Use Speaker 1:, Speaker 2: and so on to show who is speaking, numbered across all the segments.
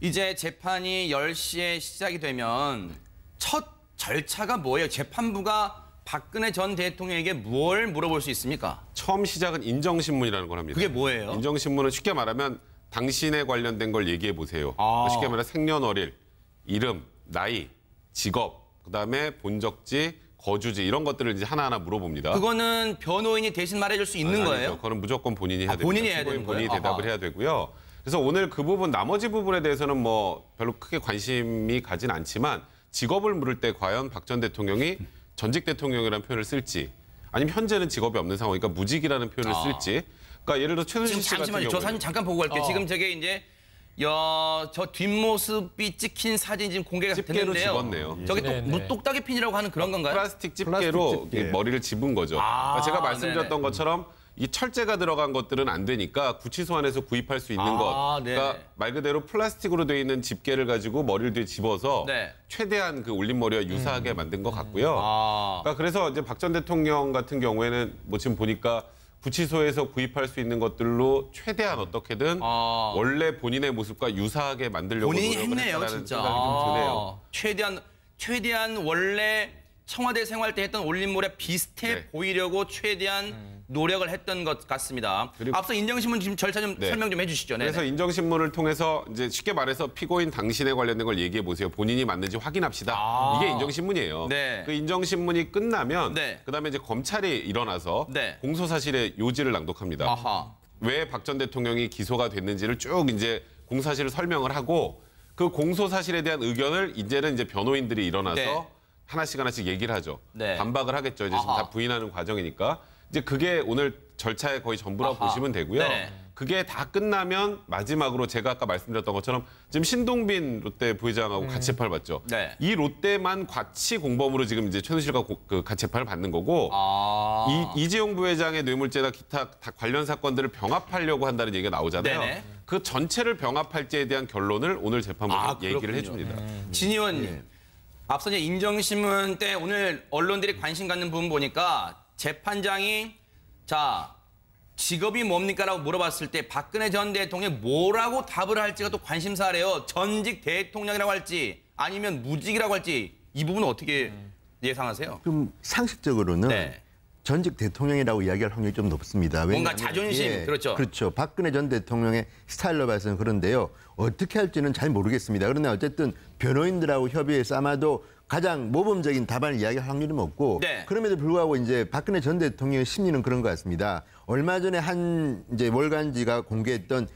Speaker 1: 이제 재판이 10시에 시작이 되면 첫 절차가 뭐예요? 재판부가 박근혜 전 대통령에게 뭘 물어볼 수 있습니까?
Speaker 2: 처음 시작은 인정신문이라는 걸 합니다.
Speaker 1: 그게 뭐예요?
Speaker 2: 인정신문은 쉽게 말하면 당신에 관련된 걸 얘기해 보세요. 쉽게 말해 생년월일, 이름, 나이, 직업, 그다음에 본적지, 거주지 이런 것들을 이제 하나하나 물어봅니다.
Speaker 1: 그거는 변호인이 대신 말해줄 수 있는 거예요?
Speaker 2: 그거는 무조건 본인이 해야 됩니다.
Speaker 1: 본인이 해야 되는 거예요?
Speaker 2: 본인이 대답을 해야 되고요. 그래서 오늘 그 부분 나머지 부분에 대해서는 뭐 별로 크게 관심이 가진 않지만 직업을 물을 때 과연 박 전 대통령이 전직 대통령이라는 표현을 쓸지 아니면 현재는 직업이 없는 상황이니까 무직이라는 표현을 쓸지. 그러니까 예를 들어 최순실 씨 같은
Speaker 1: 잠시만요.
Speaker 2: 경우는
Speaker 1: 저 사진 잠깐 보고 갈게요. 지금 저게 이제 저 뒷모습이 찍힌 사진이 지금 공개가
Speaker 2: 집게로
Speaker 1: 됐는데요.
Speaker 2: 집었네요.
Speaker 1: 저게 또 무똑딱이 핀이라고 하는 그런 건가요?
Speaker 2: 플라스틱 집게로 머리를 집은 거죠. 그러니까 제가 말씀드렸던 것처럼 이 철제가 들어간 것들은 안 되니까 구치소 안에서 구입할 수 있는 것. 그러니까 말 그대로 플라스틱으로 되어 있는 집게를 가지고 머리를 뒤에 집어서 최대한 그 올림머리와 유사하게 만든 것 같고요. 그러니까 그래서 이제 박 전 대통령 같은 경우에는 뭐 지금 보니까 구치소에서 구입할 수 있는 것들로 최대한 어떻게든 원래 본인의 모습과 유사하게 만들려고
Speaker 1: 본인이
Speaker 2: 노력을
Speaker 1: 했네요,
Speaker 2: 했다는
Speaker 1: 진짜.
Speaker 2: 생각이 좀 드네요.
Speaker 1: 최대한 원래 청와대 생활 때 했던 올림머리와 비슷해 보이려고 최대한 노력을 했던 것 같습니다. 앞서 인정신문 지금 절차 좀 설명 좀 해주시죠.
Speaker 2: 그래서 인정신문을 통해서 이제 쉽게 말해서 피고인 당신에 관련된 걸 얘기해 보세요. 본인이 맞는지 확인합시다. 이게 인정신문이에요. 그 인정신문이 끝나면 그다음에 이제 검찰이 일어나서 공소사실의 요지를 낭독합니다. 왜 박 전 대통령이 기소가 됐는지를 쭉 이제 공소사실을 설명을 하고 그 공소사실에 대한 의견을 이제는 이제 변호인들이 일어나서 하나씩 얘기를 하죠. 반박을 하겠죠. 이제 지금 다 부인하는 과정이니까. 이제 그게 오늘 절차의 거의 전부라고 보시면 되고요. 그게 다 끝나면 마지막으로 제가 아까 말씀드렸던 것처럼 지금 신동빈 롯데 부회장하고 같이 재판을 받죠. 이 롯데만 과치 공범으로 지금 이제 최순실과 같이 재판을 받는 거고 이재용 부회장의 뇌물죄나 기타 관련 사건들을 병합하려고 한다는 얘기가 나오잖아요. 그 전체를 병합할지에 대한 결론을 오늘 재판부에서 얘기를 해줍니다.
Speaker 1: 진 의원님, 앞서 이제 인정신문 때 오늘 언론들이 관심 갖는 부분 보니까 재판장이 자 직업이 뭡니까라고 물어봤을 때 박근혜 전 대통령이 뭐라고 답을 할지가 또 관심사래요. 전직 대통령이라고 할지 아니면 무직이라고 할지 이 부분은 어떻게 예상하세요?
Speaker 3: 그럼 상식적으로는 전직 대통령이라고 이야기할 확률이 좀 높습니다.
Speaker 1: 뭔가 자존심, 그렇죠.
Speaker 3: 그렇죠. 박근혜 전 대통령의 스타일로 봐서는 그런데요. 어떻게 할지는 잘 모르겠습니다. 그러나 어쨌든 변호인들하고 협의해서 아마도 가장 모범적인 답안을 이야기할 확률이 높고 그럼에도 불구하고 이제 박근혜 전 대통령의 심리는 그런 것 같습니다. 얼마 전에 한 이제 월간지가 공개했던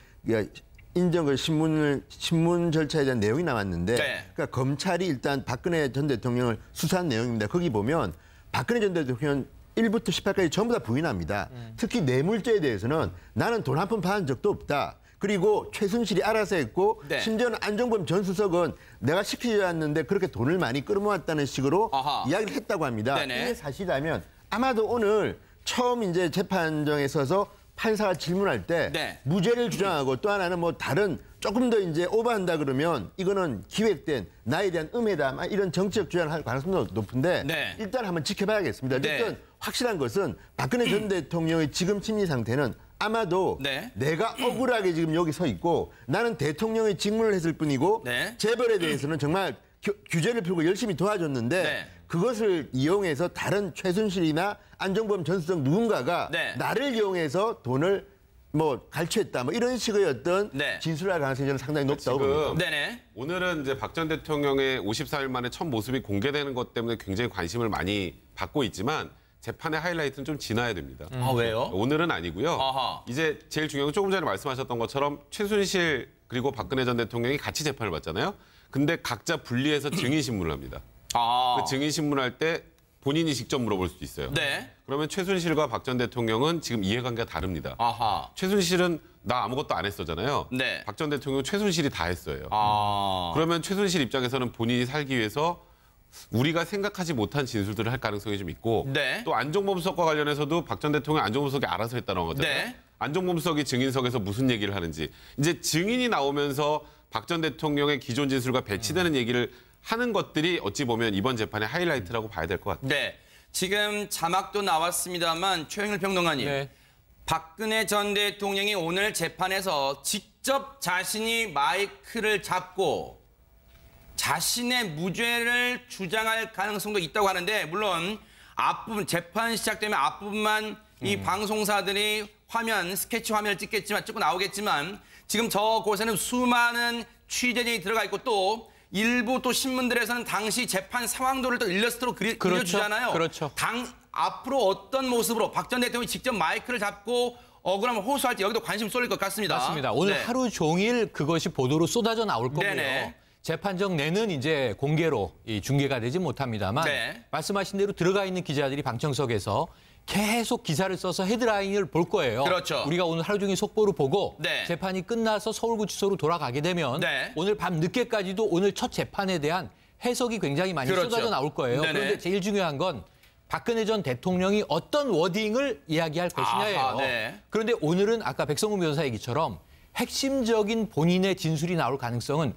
Speaker 3: 인정을 신문 절차에 대한 내용이 나왔는데 그러니까 검찰이 일단 박근혜 전 대통령을 수사한 내용입니다. 거기 보면 박근혜 전 대통령 1부터 18까지 전부 다 부인합니다. 특히 뇌물죄에 대해서는 나는 돈 한 푼 받은 적도 없다. 그리고 최순실이 알아서 했고 심지어는 안종범 전 수석은 내가 시키지 않는데 그렇게 돈을 많이 끌어모았다는 식으로 이야기를 했다고 합니다. 이게 사실이라면 아마도 오늘 처음 이제 재판정에 서서 판사가 질문할 때 무죄를 주장하고 또 하나는 뭐 다른 조금 더 이제 오버한다 그러면 이거는 기획된 나에 대한 음해다 이런 정치적 주장을 할 가능성도 높은데 일단 한번 지켜봐야겠습니다. 어쨌든 확실한 것은 박근혜 전 대통령의 지금 심리 상태는 아마도 내가 억울하게 지금 여기 서 있고 나는 대통령의 직무를 했을 뿐이고 재벌에 대해서는 정말 규제를 풀고 열심히 도와줬는데 그것을 이용해서 다른 최순실이나 안종범 전 수석 누군가가 나를 이용해서 돈을 뭐 갈취했다 뭐 이런 식의 어떤 진술할 가능성이 저는 상당히 높다고 봅니다.
Speaker 2: 오늘은 이제 박 전 대통령의 54일 만에 첫 모습이 공개되는 것 때문에 굉장히 관심을 많이 받고 있지만 재판의 하이라이트는 좀 지나야 됩니다.
Speaker 1: 왜요?
Speaker 2: 오늘은 아니고요. 이제 제일 중요한 건 조금 전에 말씀하셨던 것처럼 최순실 그리고 박근혜 전 대통령이 같이 재판을 받잖아요. 근데 각자 분리해서 증인신문을 합니다. 그 증인신문할 때 본인이 직접 물어볼 수도 있어요. 그러면 최순실과 박 전 대통령은 지금 이해관계가 다릅니다. 최순실은 나 아무것도 안 했었잖아요. 박 전 대통령은 최순실이 다 했어요. 그러면 최순실 입장에서는 본인이 살기 위해서 우리가 생각하지 못한 진술들을 할 가능성이 좀 있고 또 안종범 수석과 관련해서도 박 전 대통령 안종범 수석이 알아서 했다는 거잖아요. 안종범 수석이 증인석에서 무슨 얘기를 하는지 이제 증인이 나오면서 박 전 대통령의 기존 진술과 배치되는 얘기를 하는 것들이 어찌 보면 이번 재판의 하이라이트라고 봐야 될 것 같아요.
Speaker 1: 지금 자막도 나왔습니다만 최영일 평론가님 박근혜 전 대통령이 오늘 재판에서 직접 직접 자신이 마이크를 잡고 자신의 무죄를 주장할 가능성도 있다고 하는데 물론 앞부분 재판 시작되면 앞부분만 이 방송사들이 스케치 화면을 찍고 나오겠지만 지금 저곳에는 수많은 취재진이 들어가 있고 또 일부 또 신문들에서는 당시 재판 상황도를 또 일러스트로 그려주잖아요.
Speaker 4: 그렇죠.
Speaker 1: 앞으로 어떤 모습으로 박 전 대통령이 직접 마이크를 잡고 억울함을 호소할지 여기도 관심 쏠릴 것 같습니다.
Speaker 4: 맞습니다. 오늘
Speaker 1: 네.
Speaker 4: 하루 종일 그것이 보도로 쏟아져 나올 거고요.
Speaker 1: 네네.
Speaker 4: 재판정 내는 이제 공개로 중개가 되지 못합니다만
Speaker 1: 네.
Speaker 4: 말씀하신 대로 들어가 있는 기자들이 방청석에서 계속 기사를 써서 헤드라인을 볼 거예요.
Speaker 1: 그렇죠.
Speaker 4: 우리가 오늘 하루 종일 속보를 보고
Speaker 1: 네.
Speaker 4: 재판이 끝나서 서울구치소로 돌아가게 되면
Speaker 1: 네.
Speaker 4: 오늘 밤 늦게까지도 오늘 첫 재판에 대한 해석이 굉장히 많이
Speaker 1: 그렇죠.
Speaker 4: 쏟아져 나올 거예요.
Speaker 1: 네네.
Speaker 4: 그런데 제일 중요한 건 박근혜 전 대통령이 어떤 워딩을 이야기할 것이냐예요.
Speaker 1: 아하, 네.
Speaker 4: 그런데 오늘은 아까 백성훈 변호사 얘기처럼 핵심적인 본인의 진술이 나올 가능성은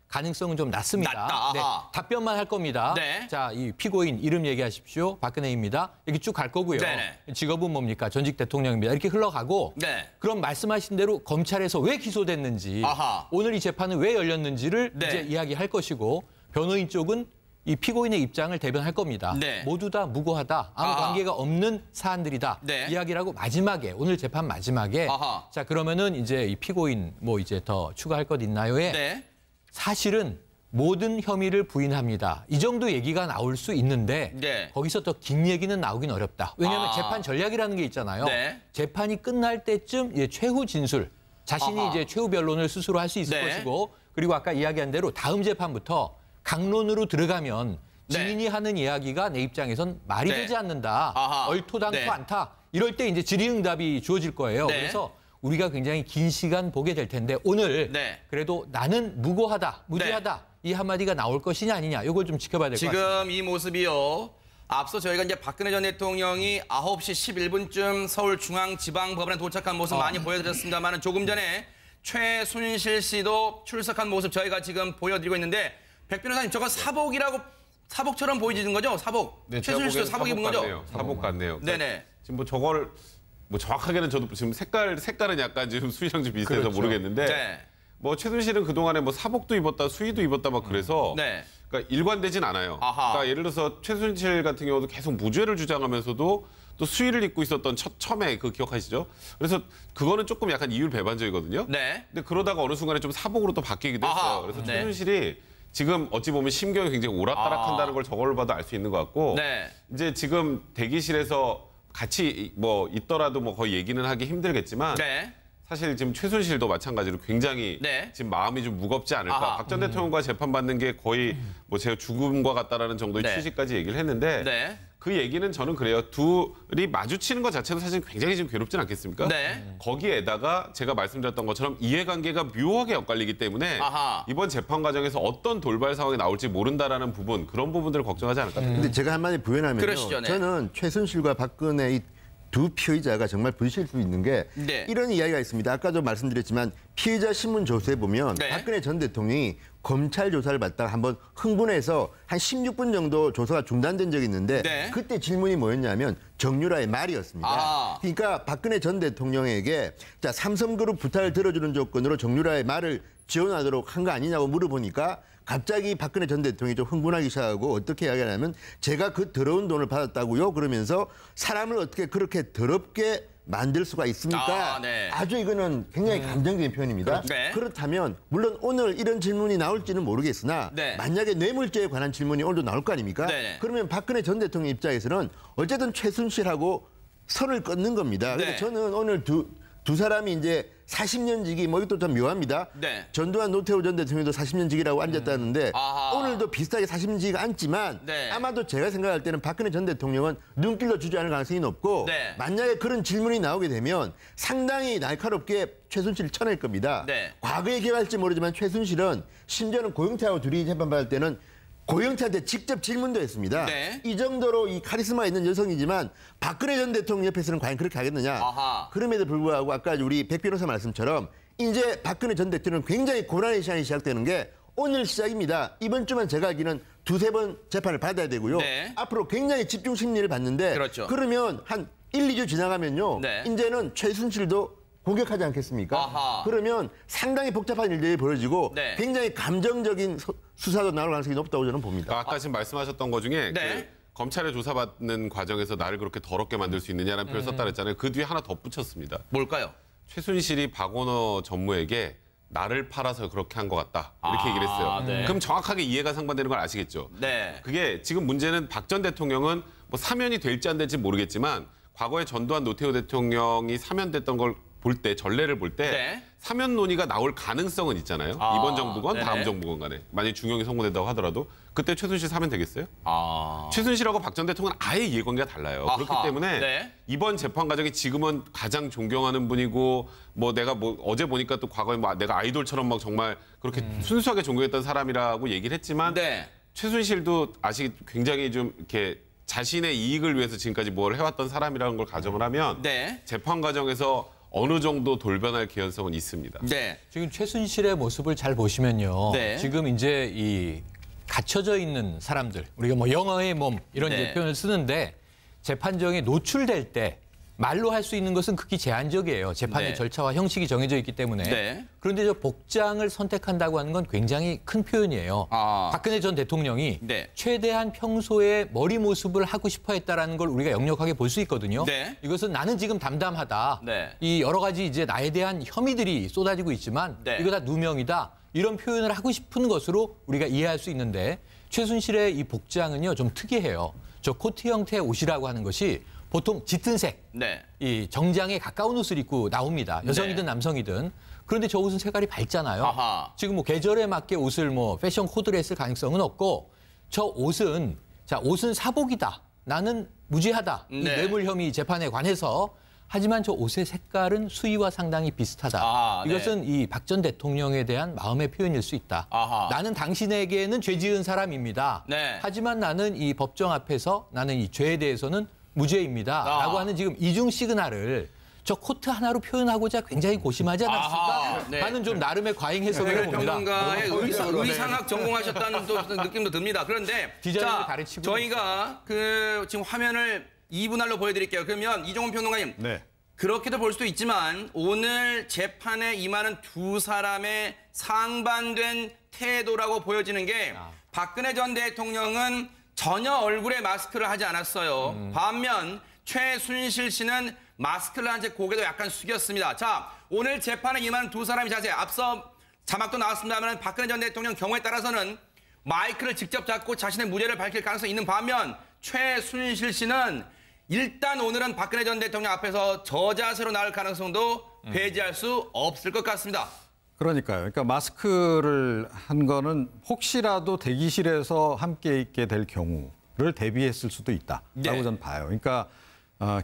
Speaker 4: 가능성은 좀 낮습니다.
Speaker 1: 낮다.
Speaker 4: 네, 답변만 할 겁니다.
Speaker 1: 네.
Speaker 4: 자, 이 피고인 이름 얘기하십시오. 박근혜입니다. 이렇게 쭉 갈 거고요.
Speaker 1: 네네.
Speaker 4: 직업은 뭡니까? 전직 대통령입니다. 이렇게 흘러가고
Speaker 1: 네.
Speaker 4: 그럼 말씀하신 대로 검찰에서 왜 기소됐는지
Speaker 1: 아하.
Speaker 4: 오늘 이 재판은 왜 열렸는지를
Speaker 1: 네.
Speaker 4: 이제 이야기할 것이고 변호인 쪽은 이 피고인의 입장을 대변할 겁니다.
Speaker 1: 네.
Speaker 4: 모두 다 무고하다. 아무
Speaker 1: 아하.
Speaker 4: 관계가 없는 사안들이다.
Speaker 1: 네.
Speaker 4: 이야기를 하고 마지막에 오늘 재판 마지막에
Speaker 1: 아하.
Speaker 4: 자 그러면은 이제 이 피고인 뭐 이제 더 추가할 것 있나요에
Speaker 1: 네.
Speaker 4: 사실은 모든 혐의를 부인합니다. 이 정도 얘기가 나올 수 있는데
Speaker 1: 네.
Speaker 4: 거기서 더 긴 얘기는 나오긴 어렵다. 왜냐하면
Speaker 1: 아.
Speaker 4: 재판 전략이라는 게 있잖아요.
Speaker 1: 네.
Speaker 4: 재판이 끝날 때쯤 이제 최후 진술, 자신이
Speaker 1: 아하.
Speaker 4: 이제 최후 변론을 스스로 할 수 있을
Speaker 1: 네.
Speaker 4: 것이고 그리고 아까 이야기한 대로 다음 재판부터 강론으로 들어가면
Speaker 1: 네.
Speaker 4: 증인이 하는 이야기가 내 입장에선 말이
Speaker 1: 네.
Speaker 4: 되지 않는다.
Speaker 1: 아하.
Speaker 4: 얼토당토
Speaker 1: 네.
Speaker 4: 않다. 이럴 때 이제 질의응답이 주어질 거예요.
Speaker 1: 네.
Speaker 4: 그래서 우리가 굉장히 긴 시간 보게 될 텐데 오늘
Speaker 1: 네.
Speaker 4: 그래도 나는 무고하다, 무죄하다 이 한마디가 나올 것이냐 아니냐 이걸 좀 지켜봐야 될 것 같습니다.
Speaker 1: 지금 이 모습이요. 앞서 저희가 이제 박근혜 전 대통령이 9시 11분쯤 서울중앙지방법원에 도착한 모습 많이 보여드렸습니다만 조금 전에 최순실 씨도 출석한 모습 저희가 지금 보여드리고 있는데 백 변호사님 저거 사복처럼 보이지는 거죠? 사복.
Speaker 2: 네,
Speaker 1: 최순실 씨도 사복 입은 거죠?
Speaker 2: 같네요. 사복 같네요.
Speaker 1: 네네.
Speaker 2: 지금 뭐 저걸 뭐 정확하게는 저도 지금 색깔은 약간 지금 수희랑 좀 비슷해서
Speaker 4: 그렇죠.
Speaker 2: 모르겠는데
Speaker 1: 네.
Speaker 2: 뭐 최순실은 그동안에 뭐 사복도 입었다 수의도 입었다 막 그래서
Speaker 1: 네.
Speaker 2: 그러니까 일관되진 않아요.
Speaker 1: 아하.
Speaker 2: 그러니까 예를 들어서 최순실 같은 경우도 계속 무죄를 주장하면서도 또 수의를 입고 있었던 처음에 그 기억하시죠? 그래서 그거는 조금 약간 이율 배반적이거든요.
Speaker 1: 네.
Speaker 2: 근데 그러다가 어느 순간에 좀 사복으로 또 바뀌기도 했어요.
Speaker 1: 아하.
Speaker 2: 그래서
Speaker 1: 네.
Speaker 2: 최순실이 지금 어찌 보면 심경이 굉장히 오락가락한다는 걸 저걸로 봐도 알 수 있는 것 같고
Speaker 1: 네.
Speaker 2: 이제 지금 대기실에서 같이 뭐 있더라도 뭐 거의 얘기는 하기 힘들겠지만
Speaker 1: 네.
Speaker 2: 사실 지금 최순실도 마찬가지로 굉장히
Speaker 1: 네.
Speaker 2: 지금 마음이 좀 무겁지 않을까.
Speaker 1: 아하.
Speaker 2: 박 전 대통령과 재판받는 게 거의 뭐 제가 죽음과 같다라는 정도의
Speaker 1: 네.
Speaker 2: 취지까지 얘기를 했는데
Speaker 1: 네.
Speaker 2: 그 얘기는 저는 그래요. 둘이 마주치는 것 자체도 사실 굉장히 지금 괴롭진 않겠습니까?
Speaker 1: 네.
Speaker 2: 거기에다가 제가 말씀드렸던 것처럼 이해관계가 묘하게 엇갈리기 때문에
Speaker 1: 아하.
Speaker 2: 이번 재판 과정에서 어떤 돌발 상황이 나올지 모른다라는 부분 그런 부분들을 걱정하지 않을까.
Speaker 3: 근데 제가 한마디 부연하면요.
Speaker 1: 그러시죠, 네.
Speaker 3: 저는 최순실과 박근혜 이 두 피의자가 정말 부딪힐 수 있는 게
Speaker 1: 네.
Speaker 3: 이런 이야기가 있습니다. 아까도 말씀드렸지만 피의자 신문 조서에 보면
Speaker 1: 네.
Speaker 3: 박근혜 전 대통령이 검찰 조사를 받다가 한번 흥분해서 한 16분 정도 조사가 중단된 적이 있는데
Speaker 1: 네.
Speaker 3: 그때 질문이 뭐였냐면 정유라의 말이었습니다.
Speaker 1: 아.
Speaker 3: 그러니까 박근혜 전 대통령에게 자 삼성그룹 부탁을 들어주는 조건으로 정유라의 말을 지원하도록 한 거 아니냐고 물어보니까 갑자기 박근혜 전 대통령이 좀 흥분하기 시작하고 어떻게 이야기하냐면 제가 그 더러운 돈을 받았다고요? 그러면서 사람을 어떻게 그렇게 더럽게 만들 수가 있습니까?
Speaker 1: 아, 네.
Speaker 3: 아주 이거는 굉장히 감정적인 표현입니다.
Speaker 1: 네.
Speaker 3: 그렇다면 물론 오늘 이런 질문이 나올지는 모르겠으나
Speaker 1: 네.
Speaker 3: 만약에 뇌물죄에 관한 질문이 오늘도 나올 거 아닙니까?
Speaker 1: 네.
Speaker 3: 그러면 박근혜 전 대통령 입장에서는 어쨌든 최순실하고 선을 끊는 겁니다.
Speaker 1: 네.
Speaker 3: 그래서 저는 오늘 두 사람이 이제 40년지기 뭐 이것도 좀 묘합니다.
Speaker 1: 네.
Speaker 3: 전두환 노태우 전 대통령도 40년지기라고 앉았다는데
Speaker 1: 아하.
Speaker 3: 오늘도 비슷하게 40년지기가 앉지만
Speaker 1: 네.
Speaker 3: 아마도 제가 생각할 때는 박근혜 전 대통령은 눈길로 주지 않을 가능성이 높고
Speaker 1: 네.
Speaker 3: 만약에 그런 질문이 나오게 되면 상당히 날카롭게 최순실을 쳐낼 겁니다.
Speaker 1: 네.
Speaker 3: 과거에 기억할지 모르지만 최순실은 심지어는 고영태하고 둘이 재판받을 때는 고영태한테 직접 질문도 했습니다.
Speaker 1: 네.
Speaker 3: 이 정도로 이 카리스마 있는 여성이지만 박근혜 전 대통령 옆에서는 과연 그렇게 하겠느냐.
Speaker 1: 아하.
Speaker 3: 그럼에도 불구하고 아까 우리 백 변호사 말씀처럼 이제 박근혜 전 대통령은 굉장히 고난의 시간이 시작되는 게 오늘 시작입니다. 이번 주만 제가 알기는 두세 번 재판을 받아야 되고요.
Speaker 1: 네.
Speaker 3: 앞으로 굉장히 집중 심리를 받는데
Speaker 1: 그렇죠.
Speaker 3: 그러면 한 1, 2주 지나가면요.
Speaker 1: 네.
Speaker 3: 이제는 최순실도 공격하지 않겠습니까?
Speaker 1: 아하.
Speaker 3: 그러면 상당히 복잡한 일들이 벌어지고
Speaker 1: 네.
Speaker 3: 굉장히 감정적인 수사도 나올 가능성이 높다고 저는 봅니다.
Speaker 2: 아까 지금 말씀하셨던 것 중에
Speaker 1: 네.
Speaker 2: 검찰에 조사받는 과정에서 나를 그렇게 더럽게 만들 수 있느냐라는 표현을 썼다 그랬잖아요. 그 뒤에 하나 덧붙였습니다.
Speaker 1: 뭘까요?
Speaker 2: 최순실이 박원호 전무에게 나를 팔아서 그렇게 한 것 같다. 이렇게 얘기를 했어요.
Speaker 1: 네.
Speaker 2: 그럼 정확하게 이해가 상반되는 걸 아시겠죠?
Speaker 1: 네.
Speaker 2: 그게 지금 문제는 박 전 대통령은 뭐 사면이 될지 안 될지 모르겠지만 과거에 전두환 노태우 대통령이 사면됐던 걸 볼 때, 전례를 볼 때
Speaker 1: 네.
Speaker 2: 사면 논의가 나올 가능성은 있잖아요. 이번 정부건
Speaker 1: 네네.
Speaker 2: 다음 정부건 간에. 만약에 중형이 선고된다고 하더라도 그때 최순실 사면 되겠어요? 최순실하고 박 전 대통령은 아예 이해관계가 달라요.
Speaker 1: 아하.
Speaker 2: 그렇기 때문에
Speaker 1: 네.
Speaker 2: 이번 재판 과정이 지금은 가장 존경하는 분이고 뭐 내가 뭐 어제 보니까 또 과거에 뭐 내가 아이돌처럼 막 정말 그렇게 순수하게 존경했던 사람이라고 얘기를 했지만
Speaker 1: 네.
Speaker 2: 최순실도 굉장히 좀 이렇게 자신의 이익을 위해서 지금까지 뭘 해왔던 사람이라는 걸 가정을 하면
Speaker 1: 네.
Speaker 2: 재판 과정에서 어느 정도 돌변할 개연성은 있습니다.
Speaker 1: 네.
Speaker 4: 지금 최순실의 모습을 잘 보시면요.
Speaker 1: 네.
Speaker 4: 지금 이제 이 갇혀져 있는 사람들, 우리가 뭐 영어의 몸 이런
Speaker 1: 네.
Speaker 4: 이제 표현을 쓰는데 재판정에 노출될 때 말로 할 수 있는 것은 극히 제한적이에요. 재판의
Speaker 1: 네.
Speaker 4: 절차와 형식이 정해져 있기 때문에.
Speaker 1: 네.
Speaker 4: 그런데 저 복장을 선택한다고 하는 건 굉장히 큰 표현이에요. 박근혜 전 대통령이
Speaker 1: 네.
Speaker 4: 최대한 평소에 머리 모습을 하고 싶어 했다라는 걸 우리가 역력하게 볼 수 있거든요.
Speaker 1: 네.
Speaker 4: 이것은 나는 지금 담담하다.
Speaker 1: 네.
Speaker 4: 이 여러 가지 이제 나에 대한 혐의들이 쏟아지고 있지만
Speaker 1: 네.
Speaker 4: 이거 다 누명이다. 이런 표현을 하고 싶은 것으로 우리가 이해할 수 있는데 최순실의 이 복장은요 좀 특이해요. 저 코트 형태의 옷이라고 하는 것이 보통 짙은 색,
Speaker 1: 네.
Speaker 4: 이 정장에 가까운 옷을 입고 나옵니다. 여성이든
Speaker 1: 네.
Speaker 4: 남성이든. 그런데 저 옷은 색깔이 밝잖아요.
Speaker 1: 아하.
Speaker 4: 지금 뭐 계절에 맞게 옷을 뭐 패션 코드를 했을 가능성은 없고 저 옷은 옷은 사복이다. 나는 무죄하다. 이
Speaker 1: 네.
Speaker 4: 뇌물 혐의 재판에 관해서 하지만 저 옷의 색깔은 수위와 상당히 비슷하다.
Speaker 1: 네.
Speaker 4: 이것은 이 박 전 대통령에 대한 마음의 표현일 수 있다.
Speaker 1: 아하.
Speaker 4: 나는 당신에게는 죄 지은 사람입니다.
Speaker 1: 네.
Speaker 4: 하지만 나는 이 법정 앞에서 나는 이 죄에 대해서는 무죄입니다. 라고 하는 지금 이중 시그널을 저 코트 하나로 표현하고자 굉장히 고심하지 않았을까
Speaker 1: 네.
Speaker 4: 하는 좀 나름의 과잉 해석을 해봅니다.
Speaker 1: 평론가의 의상학 전공하셨다는 또 느낌도 듭니다. 그런데
Speaker 4: 디자인을 가르치고
Speaker 1: 저희가 지금 화면을 2분할로 보여드릴게요. 그러면 이종훈 평론가님
Speaker 3: 네.
Speaker 1: 그렇게도 볼 수도 있지만 오늘 재판에 임하는 두 사람의 상반된 태도라고 보여지는 게 박근혜 전 대통령은 전혀 얼굴에 마스크를 하지 않았어요. 반면 최순실 씨는 마스크를 한 채 고개도 약간 숙였습니다. 자, 오늘 재판에 임하는 두 사람의 자세, 앞서 자막도 나왔습니다만 박근혜 전 대통령 경우에 따라서는 마이크를 직접 잡고 자신의 무죄를 밝힐 가능성이 있는 반면 최순실 씨는 일단 오늘은 박근혜 전 대통령 앞에서 저자세로 나올 가능성도 배제할 수 없을 것 같습니다.
Speaker 5: 그러니까요. 그러니까 마스크를 한 거는 혹시라도 대기실에서 함께 있게 될 경우를 대비했을 수도 있다라고
Speaker 1: 네.
Speaker 5: 저는 봐요. 그러니까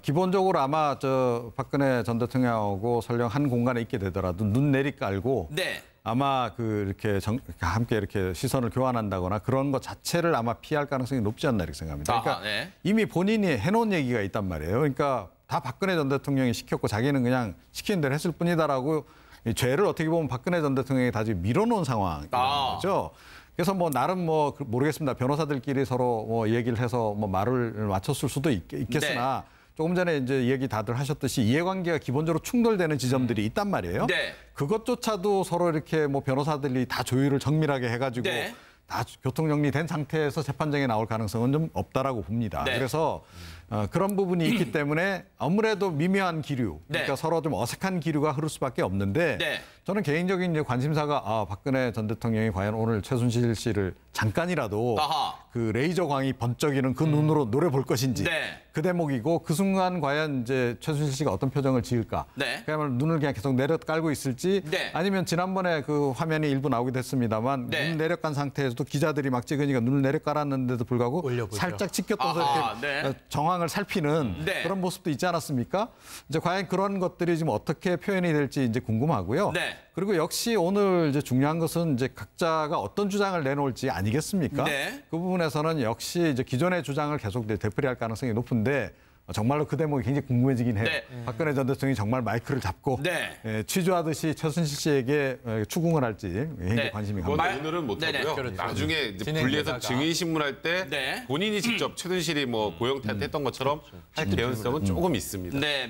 Speaker 5: 기본적으로 아마 저 박근혜 전 대통령하고 설령 한 공간에 있게 되더라도 눈 내리깔고
Speaker 1: 네.
Speaker 5: 아마 이렇게 함께 이렇게 시선을 교환한다거나 그런 것 자체를 아마 피할 가능성이 높지 않나 이렇게 생각합니다. 그러니까
Speaker 1: 아하, 네.
Speaker 5: 이미 본인이 해놓은 얘기가 있단 말이에요. 그러니까 다 박근혜 전 대통령이 시켰고 자기는 그냥 시키는 대로 했을 뿐이다라고 이 죄를 어떻게 보면 박근혜 전 대통령이 다 지금 밀어놓은 상황인 거죠. 그래서 뭐 나름 뭐 모르겠습니다. 변호사들끼리 서로 뭐 얘기를 해서 뭐 말을 맞췄을 수도 있겠으나
Speaker 1: 네.
Speaker 5: 조금 전에 이제 얘기 다들 하셨듯이 이해관계가 기본적으로 충돌되는 지점들이 있단 말이에요.
Speaker 1: 네.
Speaker 5: 그것조차도 서로 이렇게 뭐 변호사들이 다 조율을 정밀하게 해가지고
Speaker 1: 네.
Speaker 5: 다 교통 정리된 상태에서 재판정에 나올 가능성은 좀 없다라고 봅니다.
Speaker 1: 네.
Speaker 5: 그래서 그런 부분이 있기 때문에 아무래도 미묘한 기류, 그러니까
Speaker 1: 네.
Speaker 5: 서로 좀 어색한 기류가 흐를 수밖에 없는데
Speaker 1: 네.
Speaker 5: 저는 개인적인 이제 관심사가 박근혜 전 대통령이 과연 오늘 최순실 씨를 잠깐이라도
Speaker 1: 아하.
Speaker 5: 그 레이저 광이 번쩍이는 그 눈으로 노려볼 것인지
Speaker 1: 네.
Speaker 5: 그 대목이고 그 순간 과연 이제 최순실 씨가 어떤 표정을 지을까?
Speaker 1: 네.
Speaker 5: 그야말로 눈을 그냥 계속 내려 깔고 있을지
Speaker 1: 네.
Speaker 5: 아니면 지난번에 그 화면이 일부 나오기도 했습니다만
Speaker 1: 네.
Speaker 5: 눈 내려간 상태에서도 기자들이 막 찍으니까 눈을 내려 깔았는데도 불구하고
Speaker 4: 올려보죠.
Speaker 5: 살짝 찍혔다서
Speaker 1: 아하,
Speaker 5: 이렇게
Speaker 1: 네.
Speaker 5: 정황을 살피는
Speaker 1: 네.
Speaker 5: 그런 모습도 있지 않았습니까? 이제 과연 그런 것들이 지금 어떻게 표현이 될지 이제 궁금하고요.
Speaker 1: 네.
Speaker 5: 그리고 역시 오늘 이제 중요한 것은 이제 각자가 어떤 주장을 내놓을지 아니겠습니까?
Speaker 1: 네.
Speaker 5: 그 부분에서는 역시 이제 기존의 주장을 계속 되풀이할 가능성이 높은데 정말로 그 대목이 굉장히 궁금해지긴 해요.
Speaker 1: 네.
Speaker 5: 박근혜 전 대통령이 정말 마이크를 잡고
Speaker 1: 네.
Speaker 5: 취조하듯이 최순실 씨에게 추궁을 할지 굉장히
Speaker 1: 네.
Speaker 5: 관심이
Speaker 2: 그건
Speaker 5: 갑니다.
Speaker 2: 오늘은 못하고요.
Speaker 1: 네네.
Speaker 2: 나중에 이제
Speaker 4: 진행되다가.
Speaker 2: 분리해서 증인신문할 때
Speaker 1: 네.
Speaker 2: 본인이 직접 최순실이 뭐 고영 탓했던 것처럼 할 개연성은 조금 있습니다.
Speaker 1: 네.